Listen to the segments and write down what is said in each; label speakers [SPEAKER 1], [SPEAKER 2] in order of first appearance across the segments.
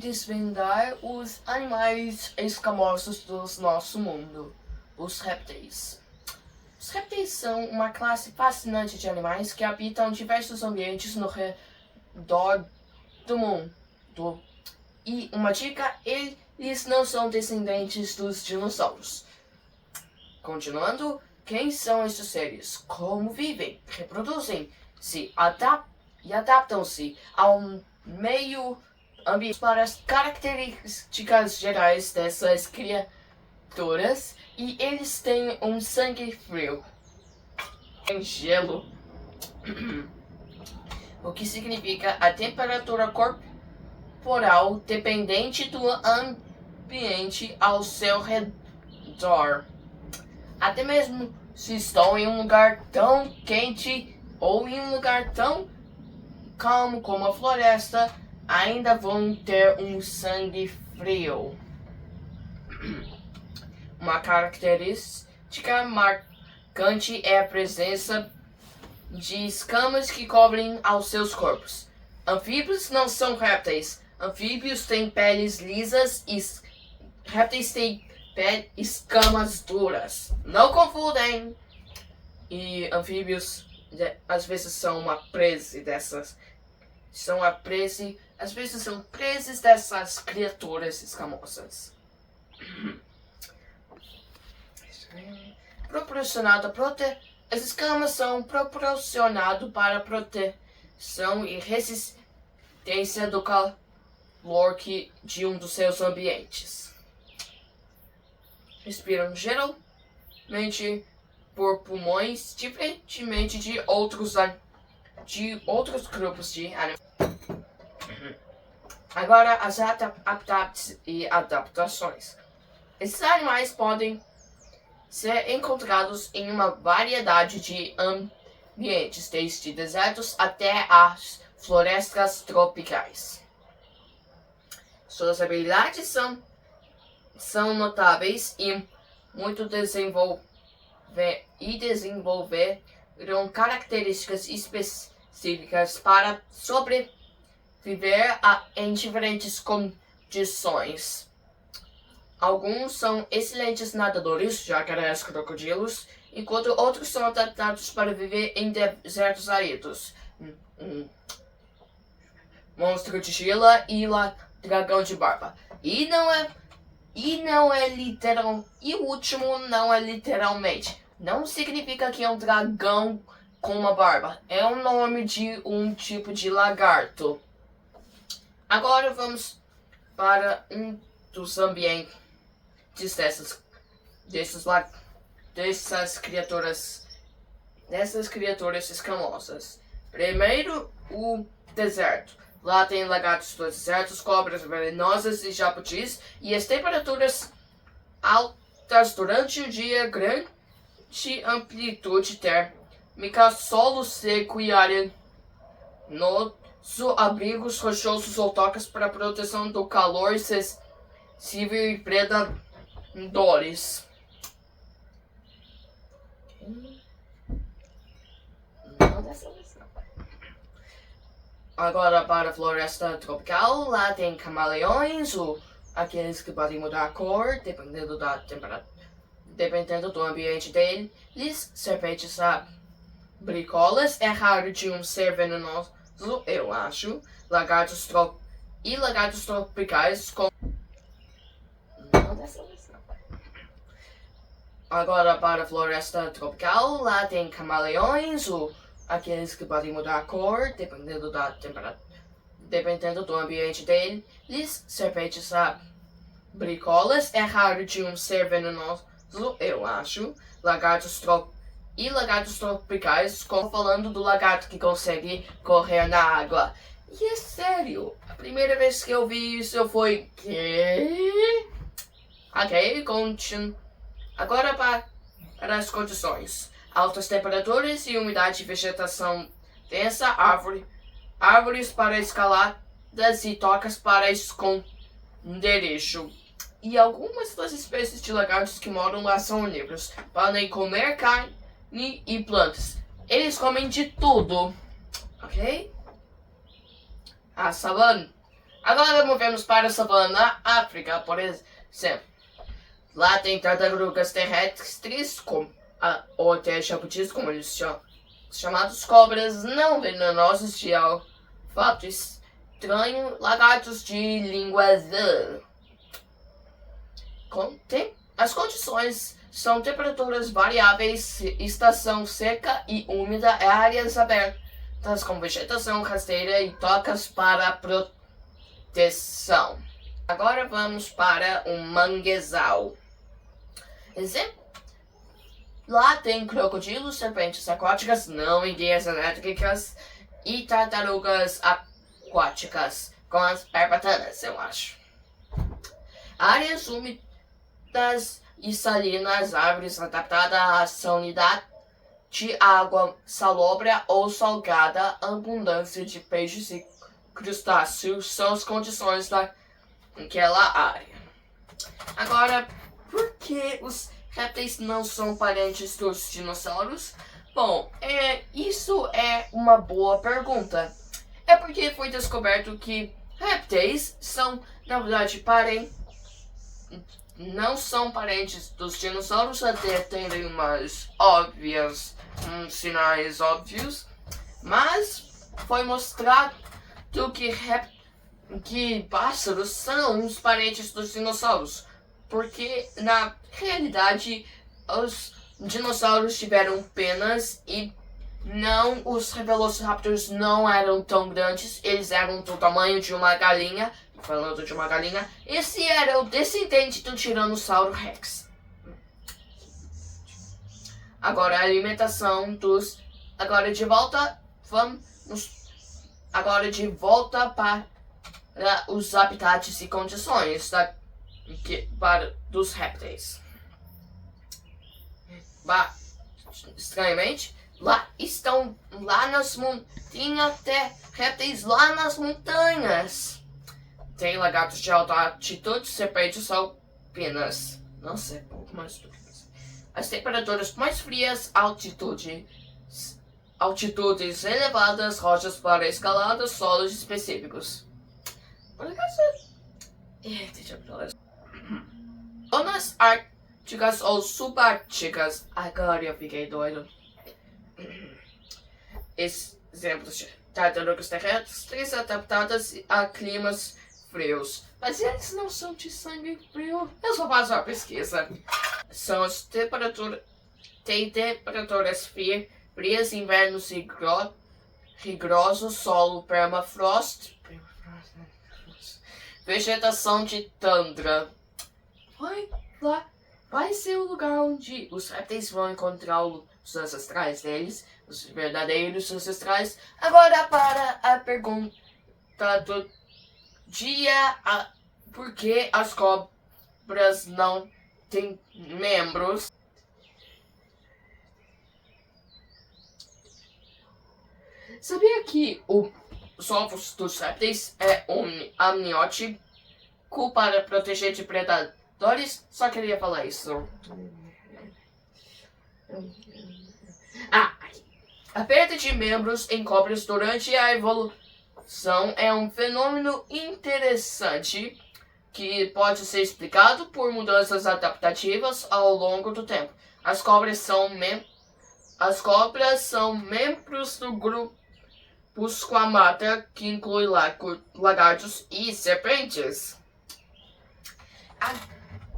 [SPEAKER 1] Desvendar os animais escamosos do nosso mundo, os répteis. Os répteis são uma classe fascinante de animais que habitam diversos ambientes no redor do mundo. E uma dica, eles não são descendentes dos dinossauros. Continuando, quem são esses seres? Como vivem? Reproduzem? E adaptam-se ao meio ambiente. Para as características gerais dessas criaturas, e eles têm um sangue frio, em gelo, o que significa a temperatura corporal dependente do ambiente ao seu redor. Até mesmo se estão em um lugar tão quente ou em um lugar tão calmo como a floresta, ainda vão ter um sangue frio. Uma característica marcante é a presença de escamas que cobrem aos seus corpos. Anfíbios não são répteis. Anfíbios têm peles lisas e répteis têm escamas duras. Não confundem! E anfíbios às vezes são uma presa dessas. Às vezes são presas dessas criaturas escamosas. As escamas são proporcionadas para proteção e resistência do calor de um dos seus ambientes. Respiram geralmente por pulmões, diferentemente de outros grupos de animais. Agora, as adaptações. Esses animais podem ser encontrados em uma variedade de ambientes, desde desertos até as florestas tropicais. Suas habilidades são notáveis e muito desenvolveram características específicas para sobreviver em diferentes condições. Alguns são excelentes nadadores, jacarés, crocodilos, enquanto outros são adaptados para viver em desertos áridos. Monstro de gelo e dragão de barba. E o último não é literalmente. Não significa que é um dragão com uma barba. É o nome de um tipo de lagarto. Agora vamos para um dos ambientes dessas criaturas escamosas. Primeiro, o deserto. Lá tem lagartos dos desertos, cobras venenosas e jabutis, e as temperaturas altas durante o dia, grande amplitude térmica, solo seco e arenoso, abrigos rochosos ou tocas para proteção do calor excessivo e predadores. Agora para a floresta tropical, lá tem camaleões, aqueles que podem mudar a cor dependendo da temperatura, dependendo do ambiente deles. Serpentes abricolas, é raro de um ser venenoso, eu acho. Lagartos tropicais com... Agora para a floresta tropical, lá tem camaleões, aqueles que podem mudar a cor dependendo da temperatura, dependendo do ambiente deles. Serpentes abricolas, é raro de um ser venenoso, eu acho. Lagartos tropicais, falando do lagarto que consegue correr na água. E é sério, a primeira vez que eu vi isso eu fui... Quê? Ok, agora para as condições. Altas temperaturas e umidade, vegetação densa, árvores para escaladas e tocas para esconderijo. E algumas das espécies de lagartos que moram lá são onívoros. Podem comer carne e plantas. Eles comem de tudo. Ok? A Agora movemos para a savana África, por exemplo. Lá tem tartarugas terrestres, ou até jabutis, como eles chamam, chamados cobras não venenosas de olfato estranho, lagartos de língua azul. As condições são temperaturas variáveis, estação seca e úmida, áreas abertas com vegetação rasteira e tocas para proteção. Agora vamos para um manguezal. Exemplo. Lá tem crocodilos, serpentes aquáticas, não enguias elétricas e tartarugas aquáticas com as barbatanas, eu acho. Áreas úmidas e salinas, árvores adaptadas à salinidade de água salobra ou salgada, abundância de peixes e crustáceos são as condições daquela área. Agora, por que os répteis não são parentes dos dinossauros? Bom, isso é uma boa pergunta. É porque foi descoberto que répteis são, na verdade, não são parentes dos dinossauros, até terem sinais óbvios, mas foi mostrado que pássaros são os parentes dos dinossauros, porque na realidade os dinossauros tiveram penas e os velociraptors não eram tão grandes, eles eram do tamanho de uma galinha. Falando de uma galinha, esse era o descendente do Tiranossauro Rex. Agora a alimentação Agora de volta para os habitats e condições dos répteis. Estranhamente, até répteis lá nas montanhas. Tem lagartos de alta altitude, serpentes alpinas. Nossa, é pouco mais do que isso. As temperaturas mais frias, altitudes elevadas, rochas para escaladas, solos específicos. Por acaso... Zonas árticas ou subárticas. Agora eu fiquei doido. Exemplos de tartarugas terrestres adaptadas a climas frios. Mas eles não são de sangue frio. Eu só faço uma pesquisa. São as temperaturas frias, invernos rigorosos, solo permafrost, vegetação de tundra. Vai ser o lugar onde os répteis vão encontrar os ancestrais deles, os verdadeiros ancestrais. Agora para a pergunta do dia: por que as cobras não têm membros? Sabia que os ovos dos répteis é amniótico para proteger de predadores? Só queria falar isso. A perda de membros em cobras durante a evolução é um fenômeno interessante que pode ser explicado por mudanças adaptativas ao longo do tempo. As cobras são membros do grupo Squamata, que inclui lagartos e serpentes.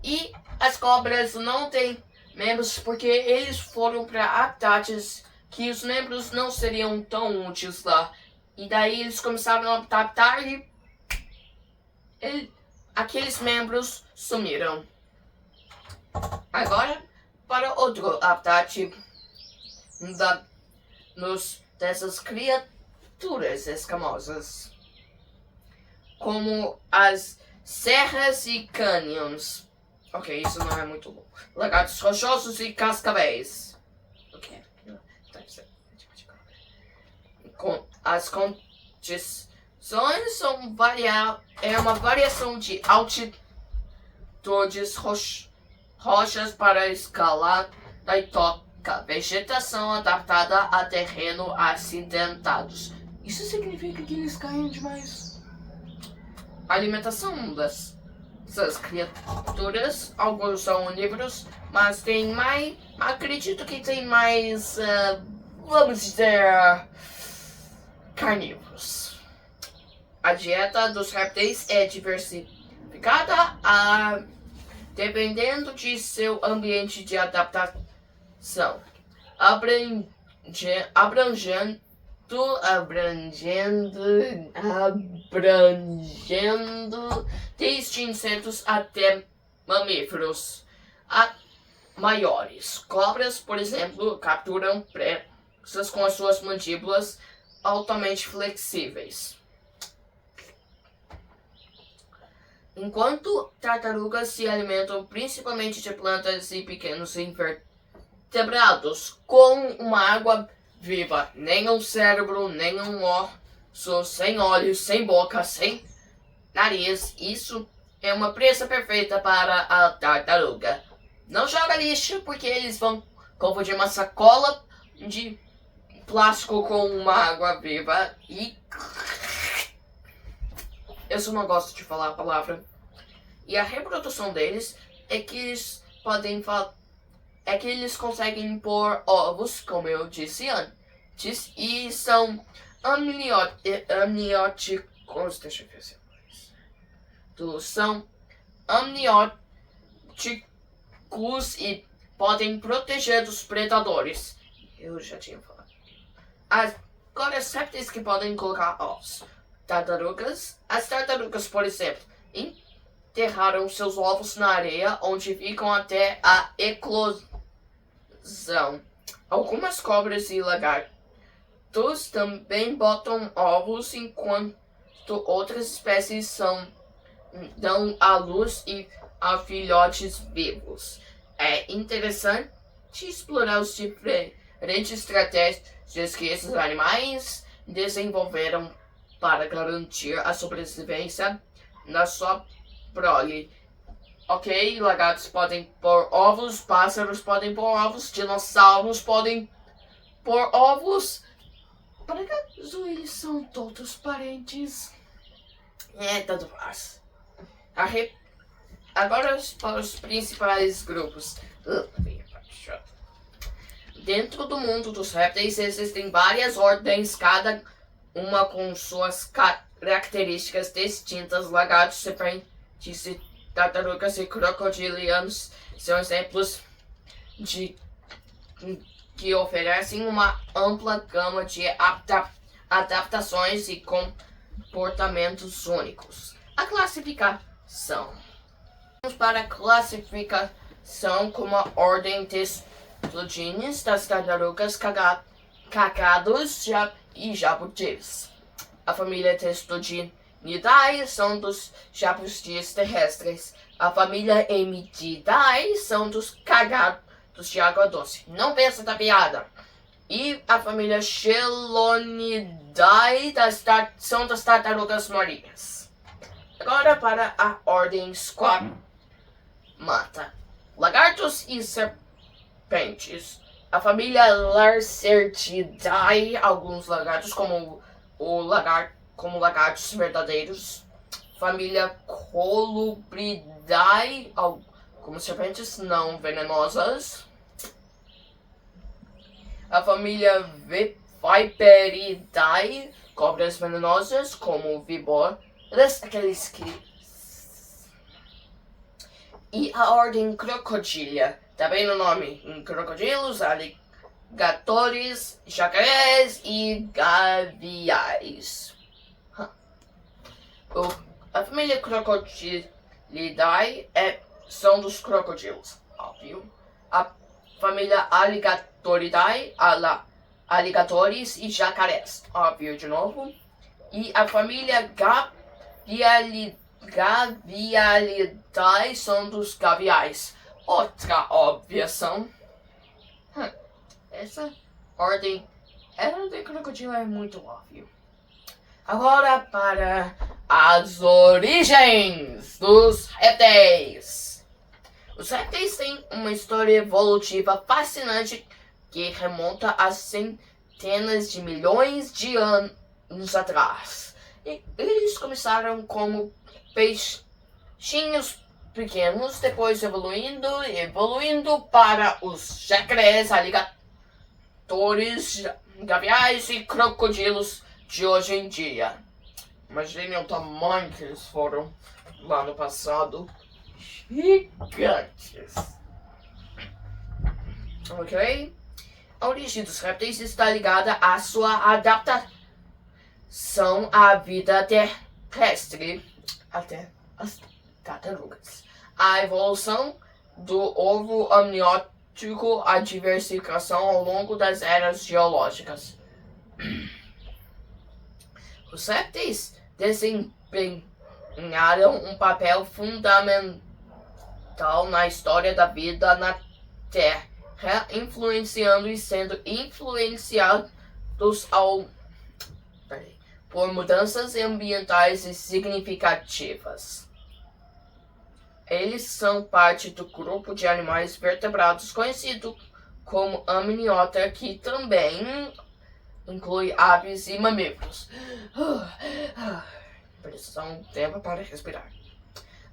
[SPEAKER 1] E as cobras não têm membros porque eles foram para habitats que os membros não seriam tão úteis lá. E daí eles começaram a adaptar e aqueles membros sumiram. Agora, para outro habitat dessas criaturas escamosas, como as serras e canyons. Ok, isso não é muito bom. Lagartos rochosos e cascavéis. Ok. As condições são uma variação de altitudes, rochas para escalar e toca, vegetação adaptada a terreno acidentados. Isso significa que eles caem demais. alimentação dessas criaturas. Alguns são onívoros, mas tem mais, acredito que tem mais, vamos dizer, carnívoros. A dieta dos répteis é diversificada, dependendo de seu ambiente de adaptação, abrangendo desde insetos até mamíferos maiores. Cobras, por exemplo, capturam presas com as suas mandíbulas altamente flexíveis, enquanto tartarugas se alimentam principalmente de plantas e pequenos invertebrados com uma água viva. Nenhum cérebro, nenhum osso, sem olhos, sem boca, sem nariz. Isso é uma presa perfeita para a tartaruga. Não joga lixo, porque eles vão confundir uma sacola de plástico com uma água viva e... eu só não gosto de falar a palavra. E a reprodução deles é que eles podem eles conseguem pôr ovos, como eu disse antes, e são amnióticos. Deixa eu ver se são amnióticos e podem proteger dos predadores. Eu já tinha falado. Agora, as répteis que podem colocar ovos. As tartarugas, por exemplo, enterraram seus ovos na areia, onde ficam até a eclosão. Algumas cobras e lagartos também botam ovos, enquanto outras espécies dão à luz e a filhotes vivos. É interessante explorar os diferentes estratégias que esses animais desenvolveram para garantir a sobrevivência na sua prole. Ok, lagartos podem pôr ovos, pássaros podem pôr ovos, dinossauros podem pôr ovos. Por acaso eles são todos parentes? Tanto faz. Agora para os principais grupos. Dentro do mundo dos répteis existem várias ordens, cada uma com suas características distintas. Lagartos, serpentes, tartarugas e crocodilianos são exemplos que oferecem uma ampla gama de adaptações e comportamentos únicos. A classificação. Vamos para a classificação como a ordem Testudines das tartarugas, cacados e jabutis. A família Testudinidae são dos jabutis terrestres. A família Emididae são dos cagados de água doce. Não pensa da piada. E a família Chelonidae são das tartarugas marinhas. Agora para a ordem Squamata. Lagartos e serpentes. A família Lacertidae, alguns lagartos como lagartos verdadeiros. Família Colubridae, como serpentes não venenosas. A família Viperidae, cobras venenosas como víboras, aqueles que... E a ordem Crocodilia, também no nome, crocodilos, aligatores, jacarés e gaviais. A família Crocodilidae são dos crocodilos, óbvio. A família Alligatoridae, aligatores e jacarés, óbvio de novo. E a família Gavialidae são dos gaviais. Outra obviação. Essa ordem de crocodilo é muito óbvio. Agora para as origens dos répteis. Os répteis têm uma história evolutiva fascinante que remonta a centenas de milhões de anos atrás. Eles começaram como peixinhos pequenos, depois evoluindo para os jacarés, alligatores, gaviais e crocodilos de hoje em dia. Imagine o tamanho que eles foram lá no passado. Gigantes. Ok? A origem dos répteis está ligada à sua adaptação à vida terrestre, até as tartarugas. A evolução do ovo amniótico, a diversificação ao longo das eras geológicas. Os répteis desempenharam um papel fundamental na história da vida na Terra, influenciando e sendo influenciados por mudanças ambientais significativas. Eles são parte do grupo de animais vertebrados conhecido como amniota, que também inclui aves e mamíferos. Precisam de tempo para respirar.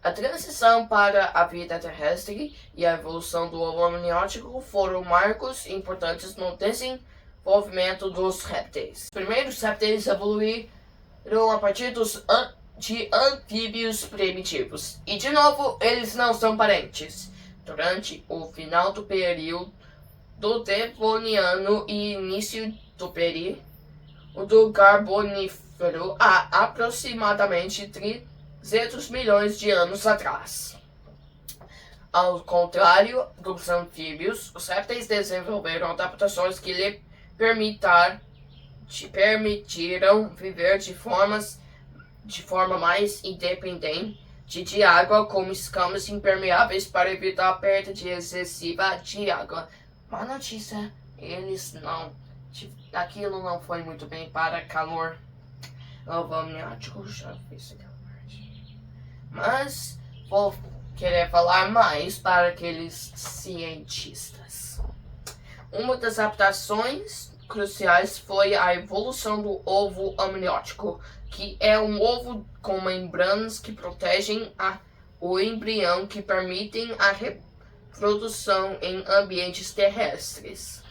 [SPEAKER 1] A transição para a vida terrestre e a evolução do ovo amniótico foram marcos importantes no desenvolvimento dos répteis. Os primeiros répteis evoluíram a partir de anfíbios primitivos. E, de novo, eles não são parentes. Durante o final do período Devoniano e início do período Carbonífero, há aproximadamente 300 milhões de anos atrás. Ao contrário dos anfíbios, os répteis desenvolveram adaptações que lhe permitiram viver de forma mais independente de água, como escamas impermeáveis para evitar a perda excessiva de água. Má notícia, aquilo não foi muito bem para calor. O amniótico já fez aquela parte. Mas vou querer falar mais para aqueles cientistas. Uma das adaptações cruciais foi a evolução do ovo amniótico, que é um ovo com membranas que protegem o embrião, que permitem a reprodução em ambientes terrestres.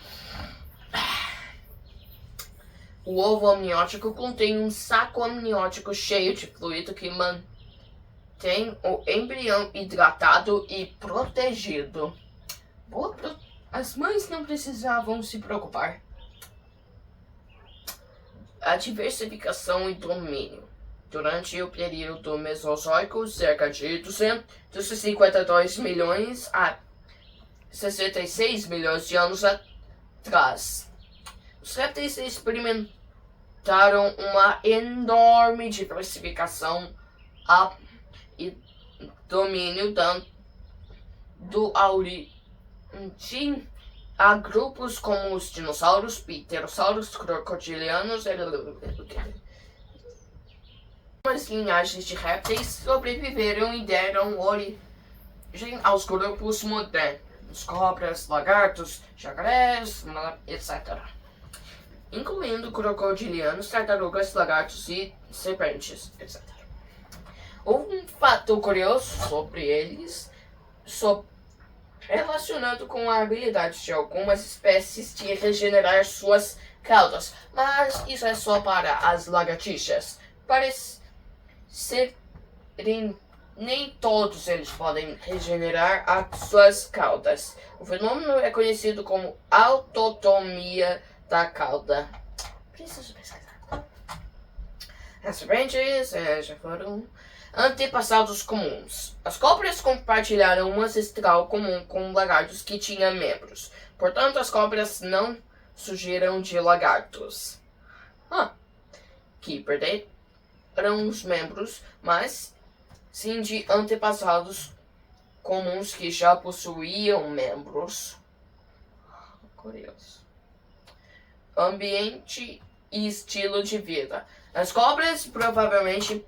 [SPEAKER 1] O ovo amniótico contém um saco amniótico cheio de fluido que mantém o embrião hidratado e protegido. As mães não precisavam se preocupar. A diversificação e domínio. Durante o período Mesozoico, cerca de 252 milhões a 66 milhões de anos atrás, os répteis experimentaram uma enorme diversificação e domínio, dando origem a grupos como os dinossauros, pterossauros, crocodilianos e algumas linhagens de répteis sobreviveram e deram origem aos grupos modernos, cobras, lagartos, jacarés, etc., incluindo crocodilianos, tartarugas, lagartos e serpentes, etc. Houve um fato curioso sobre eles, relacionado com a habilidade de algumas espécies de regenerar suas caudas, mas isso é só para as lagartixas. Parece ser nem todos eles podem regenerar as suas caudas. O fenômeno é conhecido como autotomia da cauda. Preciso pesquisar. As serpentes já foram antepassados comuns. As cobras compartilharam um ancestral comum com lagartos que tinham membros. Portanto, as cobras não surgiram de lagartos que perderam os membros, mas sim de antepassados comuns que já possuíam membros. Curioso. Ambiente e estilo de vida. As cobras provavelmente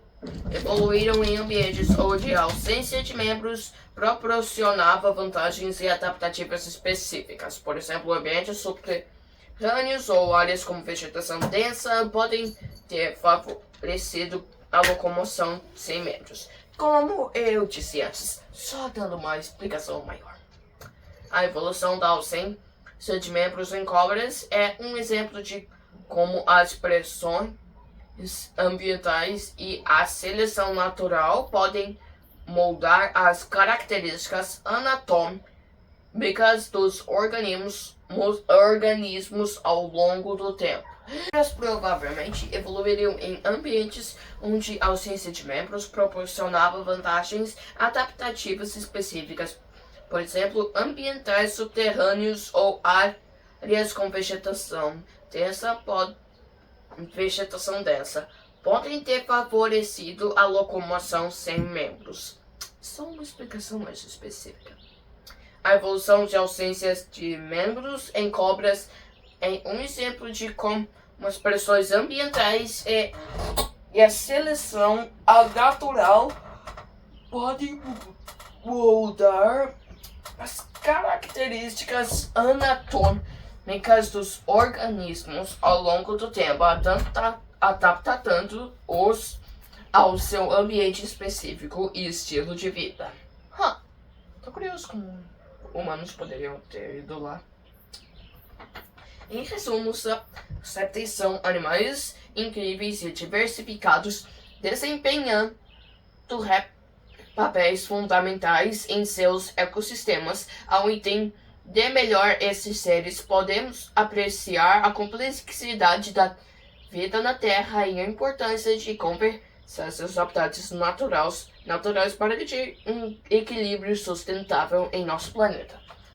[SPEAKER 1] evoluíram em ambientes onde a ausência de membros proporcionava vantagens e adaptativas específicas. Por exemplo, ambientes subterrâneos ou áreas com vegetação densa podem ter favorecido a locomoção sem membros. Como eu disse antes, só dando uma explicação maior. A evolução da ausência de membros em cobras é um exemplo de como as pressões ambientais e a seleção natural podem moldar as características anatômicas dos organismos ao longo do tempo. Elas provavelmente evoluiriam em ambientes onde a ausência de membros proporcionava vantagens adaptativas específicas, por exemplo, ambientais subterrâneos ou áreas com vegetação densa podem ter favorecido a locomoção sem membros. Só uma explicação mais específica. A evolução de ausências de membros em cobras é um exemplo de como as pressões ambientais e a seleção natural podem moldar as características anatômicas dos organismos ao longo do tempo, adaptando-os ao seu ambiente específico e estilo de vida. Tô curioso como humanos poderiam ter ido lá. Em resumo, os répteis são animais incríveis e diversificados, desempenhando papéis fundamentais em seus ecossistemas. Ao entender melhor esses seres, podemos apreciar a complexidade da vida na Terra e a importância de conservar seus habitats naturais para garantir um equilíbrio sustentável em nosso planeta.